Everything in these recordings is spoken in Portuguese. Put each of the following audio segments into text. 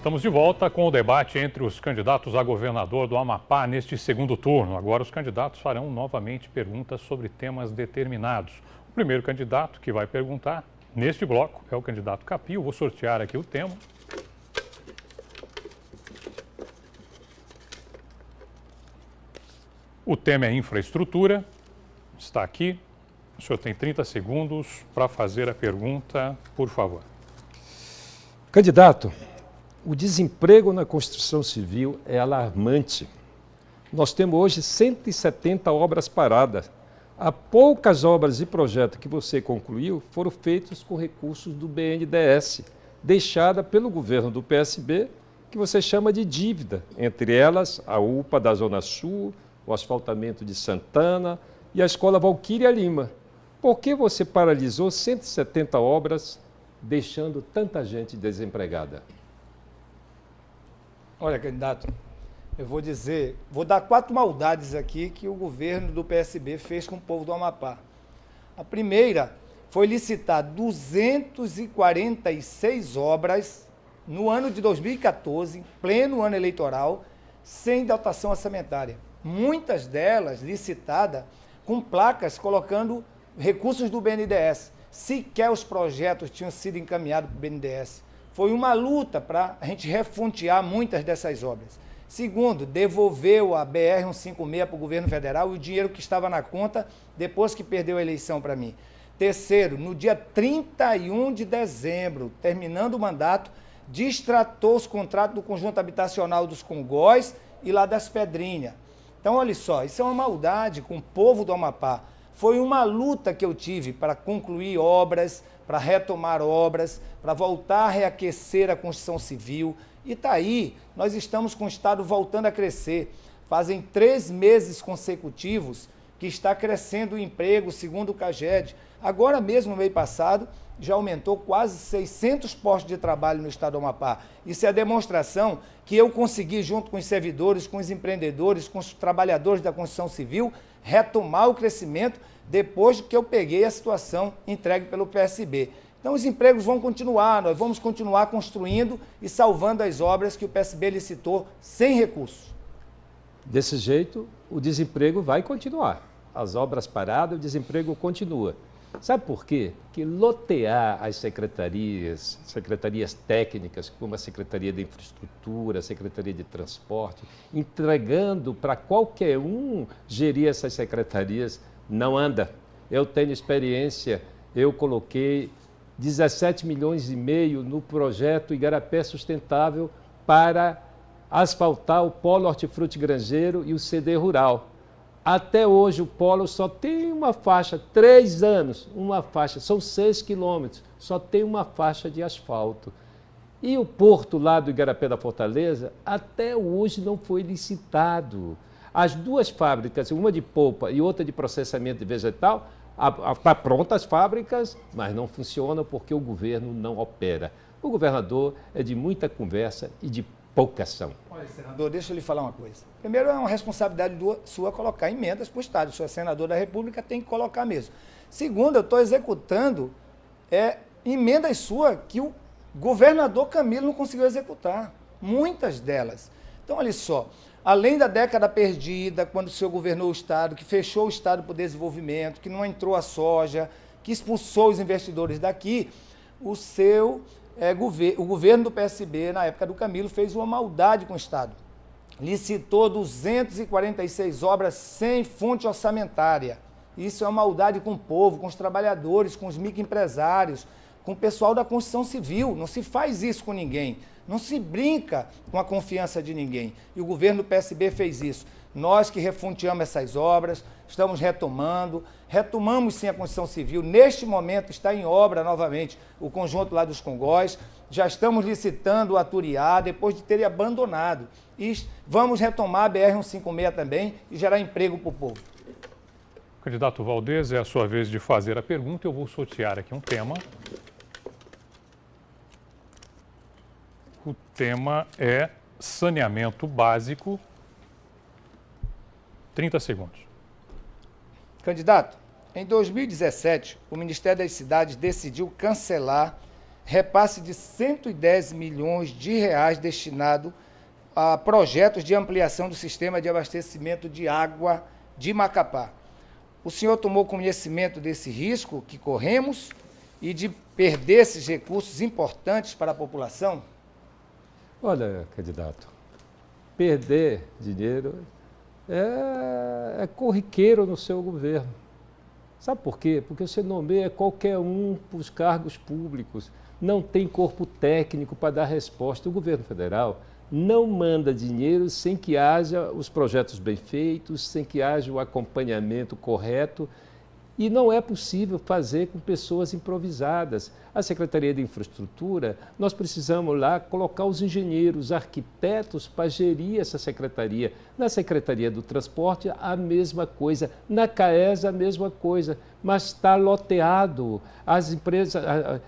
Estamos de volta com o debate entre os candidatos a governador do Amapá neste segundo turno. Agora os candidatos farão novamente perguntas sobre temas determinados. O primeiro candidato que vai perguntar neste bloco é o candidato Capi. Eu vou sortear aqui o tema. O tema é infraestrutura. Está aqui. O senhor tem 30 segundos para fazer a pergunta, por favor. Candidato, o desemprego na construção civil é alarmante. Nós temos hoje 170 obras paradas. Há poucas obras e projetos que você concluiu foram feitos com recursos do BNDES, deixada pelo governo do PSB, que você chama de dívida, entre elas a UPA da Zona Sul, o asfaltamento de Santana e a Escola Valquíria Lima. Por que você paralisou 170 obras, deixando tanta gente desempregada? Olha, candidato, eu vou dar 4 maldades aqui que o governo do PSB fez com o povo do Amapá. A primeira foi licitar 246 obras no ano de 2014, pleno ano eleitoral, sem dotação orçamentária. Muitas delas licitadas com placas colocando recursos do BNDES. Sequer os projetos tinham sido encaminhados para o BNDES. Foi uma luta para a gente refontear muitas dessas obras. Segundo, devolveu a BR-156 para o governo federal e o dinheiro que estava na conta depois que perdeu a eleição para mim. Terceiro, no dia 31 de dezembro, terminando o mandato, destratou os contratos do conjunto habitacional dos Congóis e lá das Pedrinhas. Então, olha só, isso é uma maldade com o povo do Amapá. Foi uma luta que eu tive para concluir obras, para retomar obras, para voltar a reaquecer a construção civil. E está aí, nós estamos com o Estado voltando a crescer. Fazem 3 meses consecutivos que está crescendo o emprego, segundo o CAGED. Agora mesmo, no mês passado, já aumentou quase 600 postos de trabalho no estado do Amapá. Isso é a demonstração que eu consegui, junto com os servidores, com os empreendedores, com os trabalhadores da construção civil, retomar o crescimento depois que eu peguei a situação entregue pelo PSB. Então os empregos vão continuar, nós vamos continuar construindo e salvando as obras que o PSB licitou sem recursos. Desse jeito, o desemprego vai continuar. As obras paradas, o desemprego continua. Sabe por quê? Porque lotear as secretarias técnicas, como a Secretaria de Infraestrutura, a Secretaria de Transporte, entregando para qualquer um gerir essas secretarias, não anda. Eu tenho experiência, eu coloquei 17 milhões e meio no projeto Igarapé Sustentável para asfaltar o Polo Hortifruti Grangeiro e o CD Rural. Até hoje o polo só tem uma faixa, 3 anos, uma faixa, são 6 quilômetros, só tem uma faixa de asfalto. E o porto lá do Igarapé da Fortaleza, até hoje não foi licitado. As 2 fábricas, uma de polpa e outra de processamento de vegetal, está pronta as fábricas, mas não funcionam porque o governo não opera. O governador é de muita conversa e de pouca ação. Olha, senador, deixa eu lhe falar uma coisa. Primeiro, é uma responsabilidade sua colocar emendas para o Estado. Se você é senador da República, tem que colocar mesmo. Segundo, eu estou executando emendas suas que o governador Camilo não conseguiu executar. Muitas delas. Então, olha só, além da década perdida, quando o senhor governou o Estado, que fechou o Estado para o desenvolvimento, que não entrou a soja, que expulsou os investidores daqui, o governo do PSB, na época do Camilo, fez uma maldade com o Estado. Licitou 246 obras sem fonte orçamentária. Isso é uma maldade com o povo, com os trabalhadores, com os microempresários, com o pessoal da construção civil. Não se faz isso com ninguém. Não se brinca com a confiança de ninguém. E o governo do PSB fez isso. Nós que refonteamos essas obras, estamos retomamos sim a construção civil. Neste momento está em obra novamente o conjunto lá dos Congóis. Já estamos licitando o Aturiá, depois de terem abandonado. E vamos retomar a BR-156 também e gerar emprego para o povo. Candidato Valdez, é a sua vez de fazer a pergunta. Eu vou sortear aqui um tema. O tema é saneamento básico. 30 segundos. Candidato, em 2017, o Ministério das Cidades decidiu cancelar repasse de 110 milhões de reais destinado a projetos de ampliação do sistema de abastecimento de água de Macapá. O senhor tomou conhecimento desse risco que corremos e de perder esses recursos importantes para a população? Olha, candidato, perder dinheiro é corriqueiro no seu governo. Sabe por quê? Porque você nomeia qualquer um para os cargos públicos. Não tem corpo técnico para dar resposta. O governo federal não manda dinheiro sem que haja os projetos bem feitos, sem que haja o acompanhamento correto. E não é possível fazer com pessoas improvisadas. A Secretaria de Infraestrutura, nós precisamos lá colocar os engenheiros, arquitetos para gerir essa secretaria. Na Secretaria do Transporte, a mesma coisa. Na CAES, a mesma coisa. Mas está loteado. As empresas,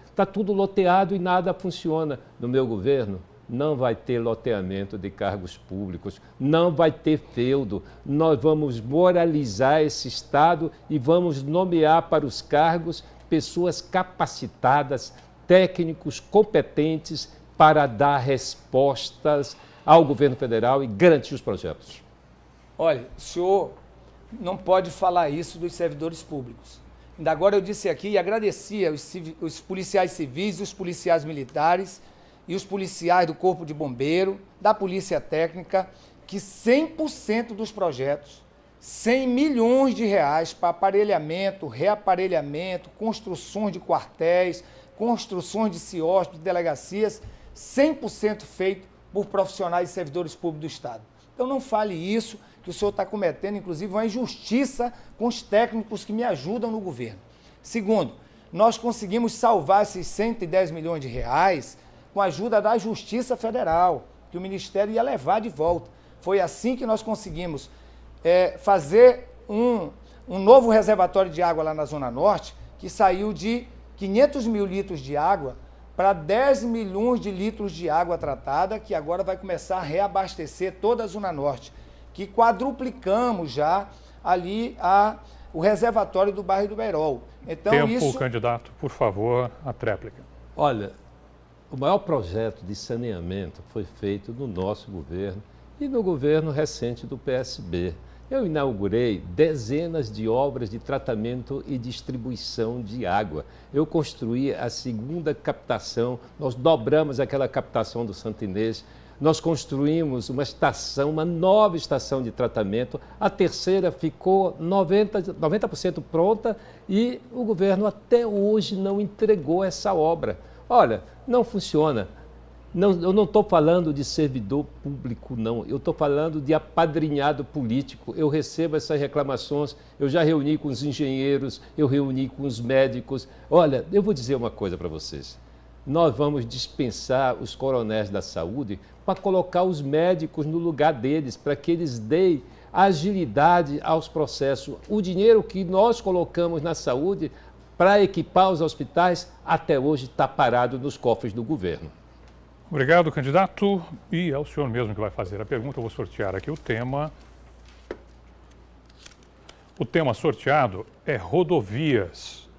está tudo loteado e nada funciona. No meu governo, não vai ter loteamento de cargos públicos, não vai ter feudo. Nós vamos moralizar esse Estado e vamos nomear para os cargos pessoas capacitadas, técnicos competentes para dar respostas ao governo federal e garantir os projetos. Olha, o senhor não pode falar isso dos servidores públicos. Ainda agora eu disse aqui e agradeci os policiais civis e os policiais militares e os policiais do Corpo de Bombeiro, da Polícia Técnica, que 100% dos projetos, 100 milhões de reais para aparelhamento, reaparelhamento, construções de quartéis, construções de CIOs, de delegacias, 100% feito por profissionais e servidores públicos do Estado. Então não fale isso, que o senhor está cometendo, inclusive, uma injustiça com os técnicos que me ajudam no governo. Segundo, nós conseguimos salvar esses 110 milhões de reais com a ajuda da Justiça Federal, que o Ministério ia levar de volta. Foi assim que nós conseguimos fazer um novo reservatório de água lá na Zona Norte, que saiu de 500 mil litros de água para 10 milhões de litros de água tratada, que agora vai começar a reabastecer toda a Zona Norte, que quadruplicamos já ali o reservatório do bairro do Beirol. Então, Tempo, candidato, por favor, a tréplica. Olha, o maior projeto de saneamento foi feito no nosso governo e no governo recente do PSB. Eu inaugurei dezenas de obras de tratamento e distribuição de água. Eu construí a segunda captação, nós dobramos aquela captação do Santo Inês, nós construímos uma nova estação de tratamento, a terceira ficou 90% pronta e o governo até hoje não entregou essa obra. Olha, não funciona. Eu não estou falando de servidor público, não. Eu estou falando de apadrinhado político. Eu recebo essas reclamações, eu já reuni com os engenheiros, eu reuni com os médicos. Olha, eu vou dizer uma coisa para vocês. Nós vamos dispensar os coronéis da saúde para colocar os médicos no lugar deles, para que eles deem agilidade aos processos. O dinheiro que nós colocamos na saúde para equipar os hospitais, até hoje está parado nos cofres do governo. Obrigado, candidato. E é o senhor mesmo que vai fazer a pergunta. Eu vou sortear aqui o tema. O tema sorteado é rodovias.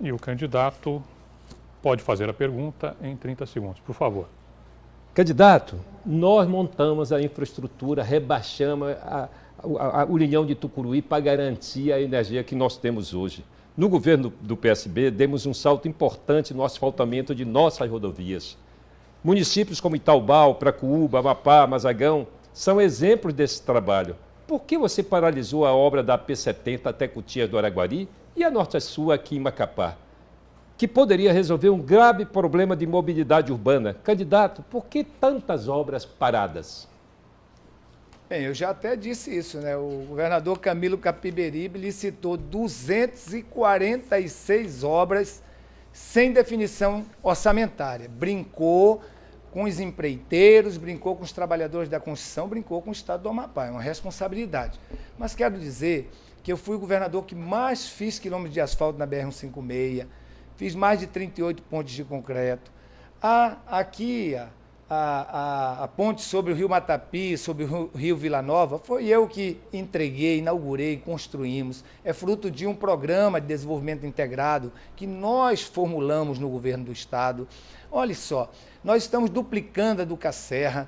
E o candidato pode fazer a pergunta em 30 segundos, por favor. Candidato, nós montamos a infraestrutura, rebaixamos o linhão de Tucuruí para garantir a energia que nós temos hoje. No governo do PSB, demos um salto importante no asfaltamento de nossas rodovias. Municípios como Itaubal, Pracuúba, Amapá, Mazagão são exemplos desse trabalho. Por que você paralisou a obra da AP-70 até Cotias do Araguari e a Norte-Sul aqui em Macapá, que poderia resolver um grave problema de mobilidade urbana? Candidato, por que tantas obras paradas? Bem, eu já até disse isso, né? O governador Camilo Capiberibe licitou 246 obras sem definição orçamentária. Brincou com os empreiteiros, brincou com os trabalhadores da construção, brincou com o Estado do Amapá. É uma responsabilidade. Mas quero dizer que eu fui o governador que mais fiz quilômetros de asfalto na BR-156, fiz mais de 38 pontes de concreto. Aqui, a ponte sobre o Rio Matapi, sobre o Rio Vila Nova, foi eu que entreguei, inaugurei, construímos. É fruto de um programa de desenvolvimento integrado que nós formulamos no governo do estado. Olha só, nós estamos duplicando a Duca-Serra,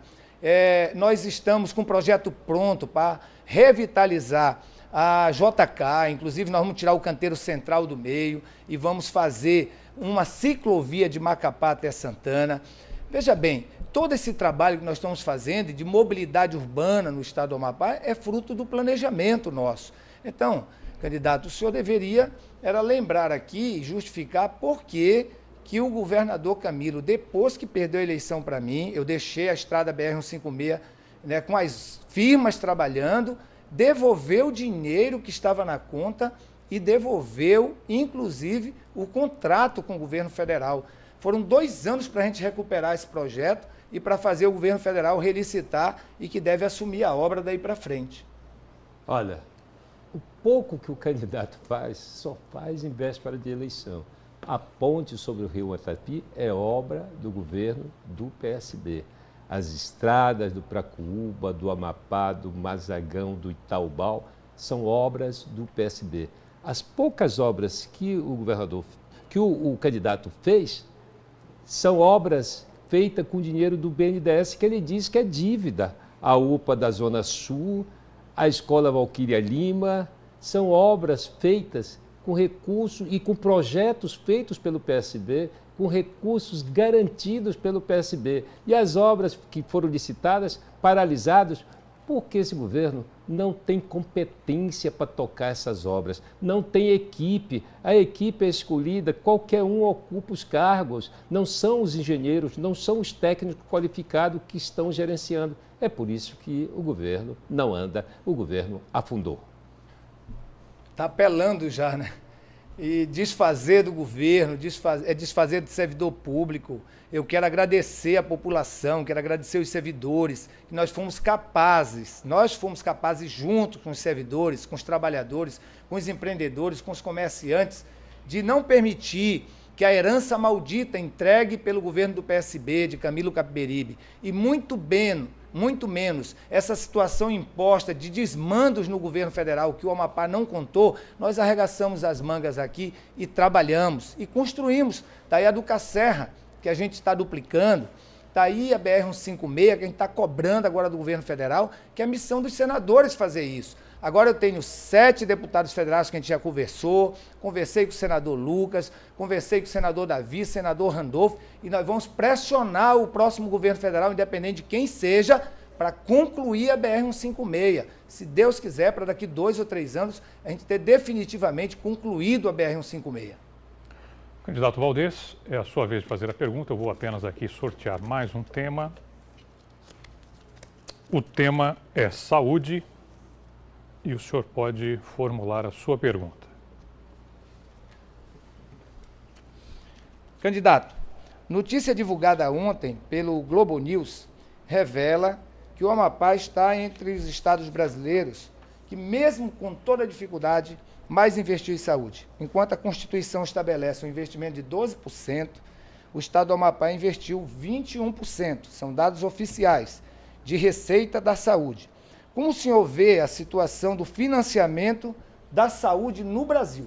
nós estamos com um projeto pronto para revitalizar a JK, inclusive nós vamos tirar o canteiro central do meio e vamos fazer uma ciclovia de Macapá até Santana. Veja bem, todo esse trabalho que nós estamos fazendo de mobilidade urbana no estado do Amapá é fruto do planejamento nosso. Então, candidato, o senhor deveria lembrar aqui e justificar por que o governador Camilo, depois que perdeu a eleição para mim, eu deixei a estrada BR-156, né, com as firmas trabalhando, devolveu o dinheiro que estava na conta e devolveu, inclusive, o contrato com o governo federal. Foram 2 anos para a gente recuperar esse projeto e para fazer o governo federal relicitar e que deve assumir a obra daí para frente. Olha, o pouco que o candidato faz, só faz em véspera de eleição. A ponte sobre o Rio Matapi é obra do governo do PSB. As estradas do Pracuúba, do Amapá, do Mazagão, do Itaubal, são obras do PSB. As poucas obras que o candidato fez, são obras feitas com dinheiro do BNDES, que ele diz que é dívida. A UPA da Zona Sul, a Escola Valquíria Lima, são obras feitas com recursos e com projetos feitos pelo PSB, com recursos garantidos pelo PSB. E as obras que foram licitadas, paralisadas, porque esse governo não tem competência para tocar essas obras, não tem equipe, a equipe é escolhida, qualquer um ocupa os cargos, não são os engenheiros, não são os técnicos qualificados que estão gerenciando. É por isso que o governo não anda, o governo afundou. Está apelando já, né? E desfazer do governo, desfazer do servidor público. Eu quero agradecer a população, quero agradecer os servidores, que nós fomos capazes junto com os servidores, com os trabalhadores, com os empreendedores, com os comerciantes, de não permitir que a herança maldita entregue pelo governo do PSB, de Camilo Capiberibe, e muito menos essa situação imposta de desmandos no governo federal que o Amapá não contou, nós arregaçamos as mangas aqui e trabalhamos e construímos. Daí a Duca-Serra, que a gente está duplicando, está aí a BR-156, que a gente está cobrando agora do governo federal, que é a missão dos senadores fazer isso. Agora eu tenho 7 deputados federais que a gente já conversei com o senador Lucas, conversei com o senador Davi, senador Randolfo, e nós vamos pressionar o próximo governo federal, independente de quem seja, para concluir a BR-156. Se Deus quiser, para daqui 2 ou 3 anos, a gente ter definitivamente concluído a BR-156. Candidato Valdez, é a sua vez de fazer a pergunta. Eu vou apenas aqui sortear mais um tema. O tema é saúde. E o senhor pode formular a sua pergunta. Candidato, notícia divulgada ontem pelo Globo News revela que o Amapá está entre os estados brasileiros que, mesmo com toda a dificuldade, mais investiu em saúde. Enquanto a Constituição estabelece um investimento de 12%, o estado do Amapá investiu 21%. São dados oficiais de receita da saúde. Como o senhor vê a situação do financiamento da saúde no Brasil?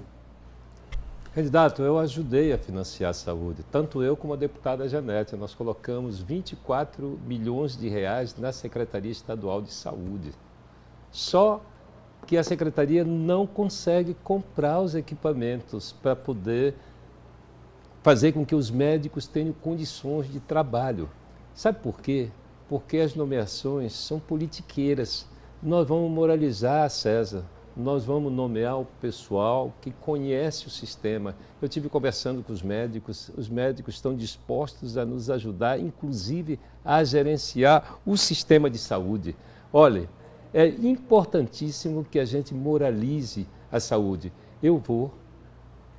Candidato, eu ajudei a financiar a saúde, tanto eu como a deputada Janete. Nós colocamos 24 milhões de reais na Secretaria Estadual de Saúde. Só que a Secretaria não consegue comprar os equipamentos para poder fazer com que os médicos tenham condições de trabalho. Sabe por quê? Porque as nomeações são politiqueiras. Nós vamos moralizar, César, nós vamos nomear o pessoal que conhece o sistema. Eu estive conversando com os médicos estão dispostos a nos ajudar, inclusive a gerenciar o sistema de saúde. Olha, é importantíssimo que a gente moralize a saúde. Eu vou,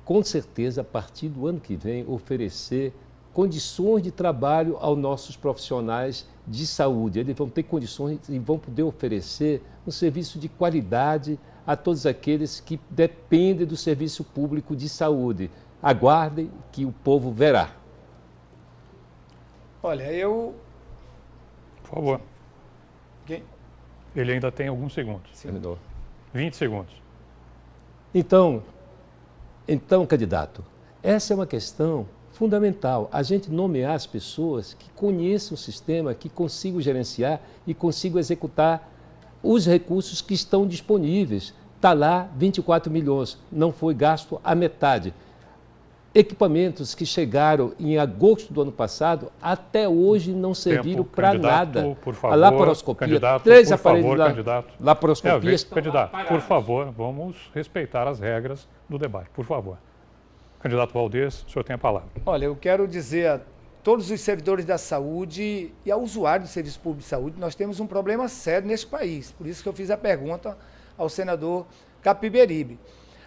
com certeza, a partir do ano que vem, oferecer condições de trabalho aos nossos profissionais de saúde. Eles vão ter condições e vão poder oferecer um serviço de qualidade a todos aqueles que dependem do serviço público de saúde. Aguardem que o povo verá. Olha, eu favor. Okay? Ele ainda tem alguns segundos. Terminou. 20 segundos. Então, candidato, essa é uma questão fundamental. A gente nomear as pessoas que conheçam o sistema, que consigam gerenciar e consigam executar os recursos que estão disponíveis. Está lá 24 milhões, não foi gasto a metade. Equipamentos que chegaram em agosto do ano passado, até hoje não serviram para nada. Por favor, a laparoscopia, candidato, 3 por aparelhos favor, de candidato. laparoscopia. Candidato, por favor, vamos respeitar as regras do debate, por favor. Candidato Valdez, o senhor tem a palavra. Olha, eu quero dizer a todos os servidores da saúde e ao usuário do Serviço Público de Saúde, nós temos um problema sério neste país. Por isso que eu fiz a pergunta ao senador Capiberibe.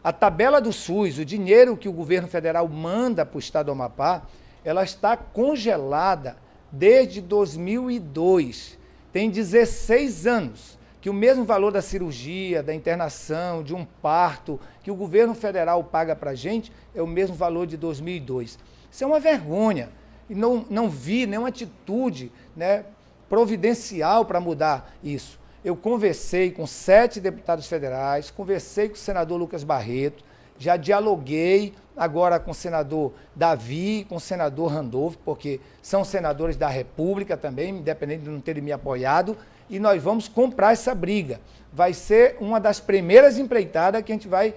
A tabela do SUS, o dinheiro que o governo federal manda para o estado do Amapá, ela está congelada desde 2002. Tem 16 anos que o mesmo valor da cirurgia, da internação, de um parto, que o governo federal paga para a gente, é o mesmo valor de 2002. Isso é uma vergonha. E não vi nenhuma atitude, né, providencial para mudar isso. Eu conversei com 7 deputados federais, conversei com o senador Lucas Barreto, já dialoguei agora com o senador Davi, com o senador Randolfo, porque são senadores da República também, independente de não terem me apoiado, e nós vamos comprar essa briga. Vai ser uma das primeiras empreitadas que a gente vai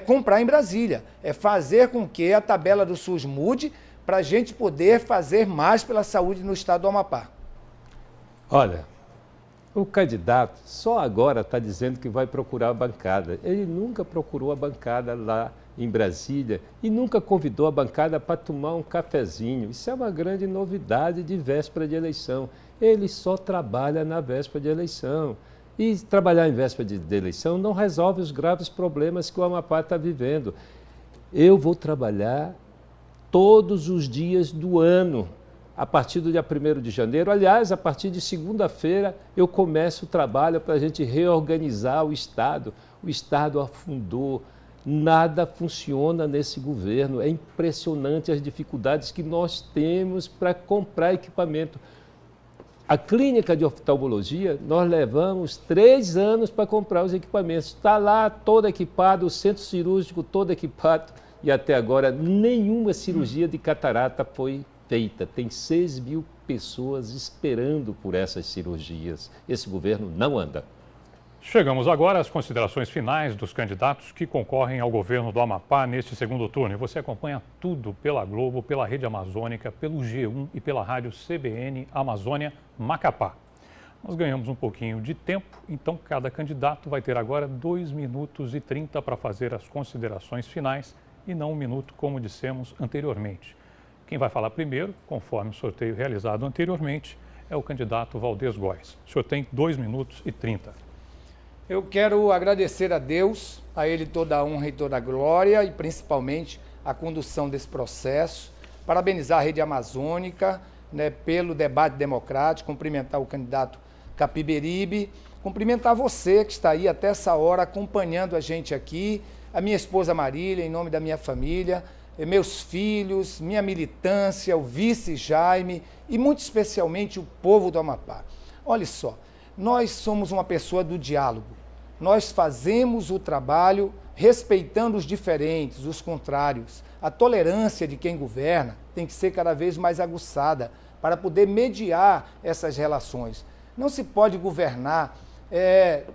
comprar em Brasília, é fazer com que a tabela do SUS mude para a gente poder fazer mais pela saúde no estado do Amapá. Olha, o candidato só agora está dizendo que vai procurar a bancada. Ele nunca procurou a bancada lá em Brasília e nunca convidou a bancada para tomar um cafezinho. Isso é uma grande novidade de véspera de eleição. Ele só trabalha na véspera de eleição. E trabalhar em véspera de eleição não resolve os graves problemas que o Amapá está vivendo. Eu vou trabalhar todos os dias do ano, a partir do dia 1º de janeiro. Aliás, a partir de segunda-feira eu começo o trabalho para a gente reorganizar o Estado. O Estado afundou, nada funciona nesse governo. É impressionante as dificuldades que nós temos para comprar equipamento. A clínica de oftalmologia, nós levamos 3 anos para comprar os equipamentos. Está lá todo equipado, o centro cirúrgico todo equipado, e até agora nenhuma cirurgia de catarata foi feita. Tem 6 mil pessoas esperando por essas cirurgias. Esse governo não anda. Chegamos agora às considerações finais dos candidatos que concorrem ao governo do Amapá neste segundo turno. E você acompanha tudo pela Globo, pela Rede Amazônica, pelo G1 e pela rádio CBN Amazônia Macapá. Nós ganhamos um pouquinho de tempo, então cada candidato vai ter agora 2 minutos e 30 para fazer as considerações finais e não 1 minuto, como dissemos anteriormente. Quem vai falar primeiro, conforme o sorteio realizado anteriormente, é o candidato Valdez Góes. O senhor tem 2 minutos e 30. Eu quero agradecer a Deus, a Ele toda a honra e toda a glória e principalmente a condução desse processo. Parabenizar a Rede Amazônica, né, pelo debate democrático, cumprimentar o candidato Capiberibe, cumprimentar você que está aí até essa hora acompanhando a gente aqui, a minha esposa Marília, em nome da minha família, meus filhos, minha militância, o vice Jaime e muito especialmente o povo do Amapá. Olha só, nós somos uma pessoa do diálogo. Nós fazemos o trabalho respeitando os diferentes, os contrários. A tolerância de quem governa tem que ser cada vez mais aguçada para poder mediar essas relações. Não se pode governar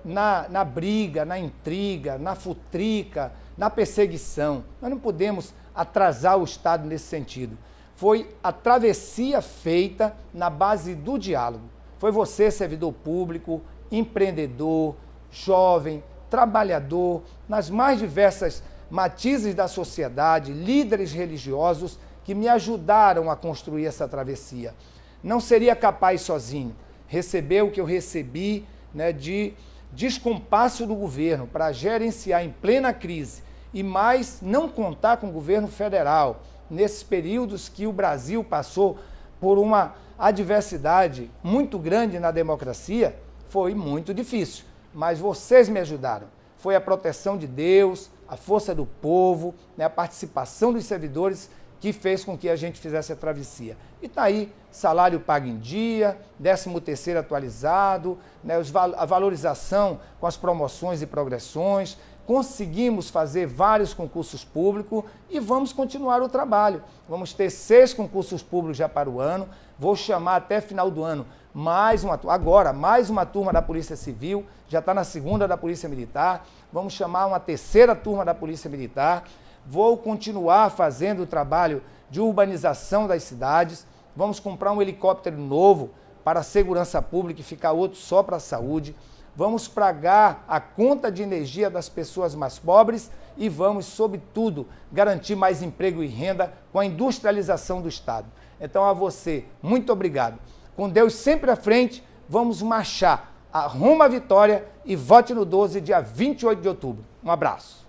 na briga, na intriga, na futrica, na perseguição. Nós não podemos atrasar o Estado nesse sentido. Foi a travessia feita na base do diálogo. Foi você, servidor público, empreendedor, jovem, trabalhador, nas mais diversas matizes da sociedade, líderes religiosos que me ajudaram a construir essa travessia. Não seria capaz sozinho. Receber o que eu recebi, né, de descompasso do governo para gerenciar em plena crise e mais não contar com o governo federal nesses períodos que o Brasil passou por uma adversidade muito grande na democracia, foi muito difícil. Mas vocês me ajudaram. Foi a proteção de Deus, a força do povo, né, a participação dos servidores que fez com que a gente fizesse a travessia. E está aí, salário pago em dia, 13º atualizado, né, a valorização com as promoções e progressões, conseguimos fazer vários concursos públicos e vamos continuar o trabalho. Vamos ter 6 concursos públicos já para o ano, vou chamar até final do ano mais uma turma da Polícia Civil, já está na 2ª da Polícia Militar, vamos chamar uma 3ª turma da Polícia Militar, vou continuar fazendo o trabalho de urbanização das cidades, vamos comprar um helicóptero novo para a segurança pública e ficar outro só para a saúde, vamos pagar a conta de energia das pessoas mais pobres e vamos, sobretudo, garantir mais emprego e renda com a industrialização do Estado. Então, a você, muito obrigado. Com Deus sempre à frente, vamos marchar rumo à vitória e vote no 12, dia 28 de outubro. Um abraço.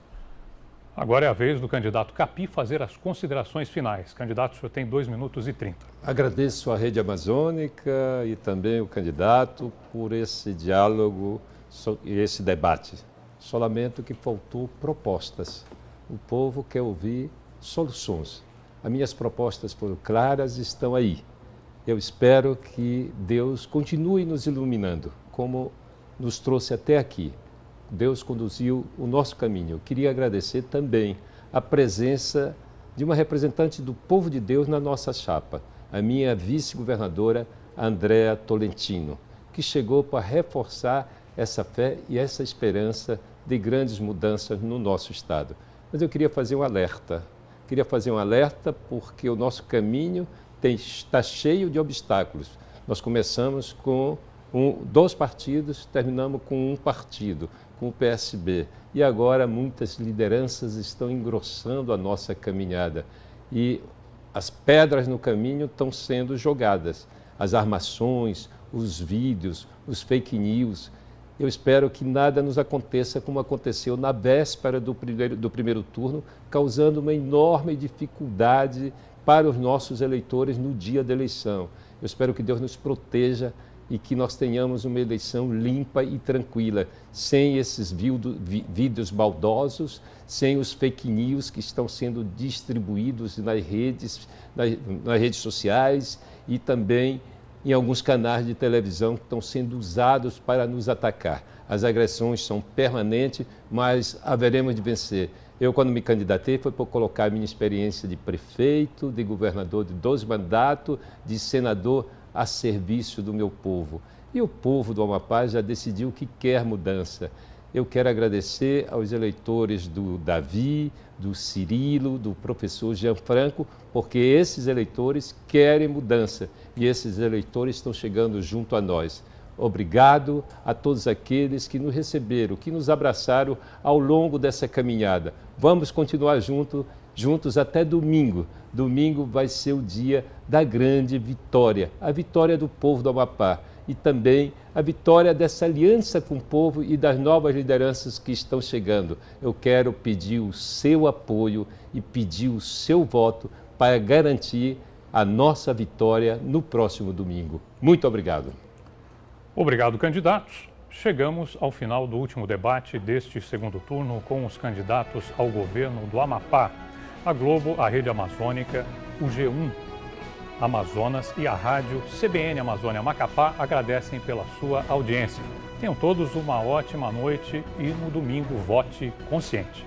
Agora é a vez do candidato Capi fazer as considerações finais. Candidato, o senhor tem 2 minutos e 30. Agradeço à Rede Amazônica e também o candidato por esse diálogo e esse debate. Só lamento que faltou propostas. O povo quer ouvir soluções. As minhas propostas foram claras e estão aí. Eu espero que Deus continue nos iluminando, como nos trouxe até aqui. Deus conduziu o nosso caminho. Eu queria agradecer também a presença de uma representante do povo de Deus na nossa chapa, a minha vice-governadora Andréa Tolentino, que chegou para reforçar essa fé e essa esperança de grandes mudanças no nosso Estado. Mas eu queria fazer um alerta. Queria fazer um alerta porque o nosso caminho está cheio de obstáculos. Nós começamos com 2 partidos, terminamos com um partido, com o PSB. E agora muitas lideranças estão engrossando a nossa caminhada. E as pedras no caminho estão sendo jogadas. As armações, os vídeos, os fake news. Eu espero que nada nos aconteça como aconteceu na véspera do primeiro turno, causando uma enorme dificuldade para os nossos eleitores no dia da eleição. Eu espero que Deus nos proteja e que nós tenhamos uma eleição limpa e tranquila, sem esses vídeos baldosos, sem os fake news que estão sendo distribuídos nas redes sociais e também em alguns canais de televisão que estão sendo usados para nos atacar. As agressões são permanentes, mas haveremos de vencer. Eu, quando me candidatei, foi para colocar a minha experiência de prefeito, de governador de 12 mandatos, de senador a serviço do meu povo. E o povo do Amapá já decidiu que quer mudança. Eu quero agradecer aos eleitores do Davi, do Cirilo, do professor Gianfranco, porque esses eleitores querem mudança e esses eleitores estão chegando junto a nós. Obrigado a todos aqueles que nos receberam, que nos abraçaram ao longo dessa caminhada. Vamos continuar juntos até domingo. Domingo vai ser o dia da grande vitória, a vitória do povo do Amapá e também a vitória dessa aliança com o povo e das novas lideranças que estão chegando. Eu quero pedir o seu apoio e pedir o seu voto para garantir a nossa vitória no próximo domingo. Muito obrigado. Obrigado, candidatos. Chegamos ao final do último debate deste segundo turno com os candidatos ao governo do Amapá. A Globo, a Rede Amazônica, o G1 Amazonas e a rádio CBN Amazônia Macapá agradecem pela sua audiência. Tenham todos uma ótima noite e no domingo vote consciente.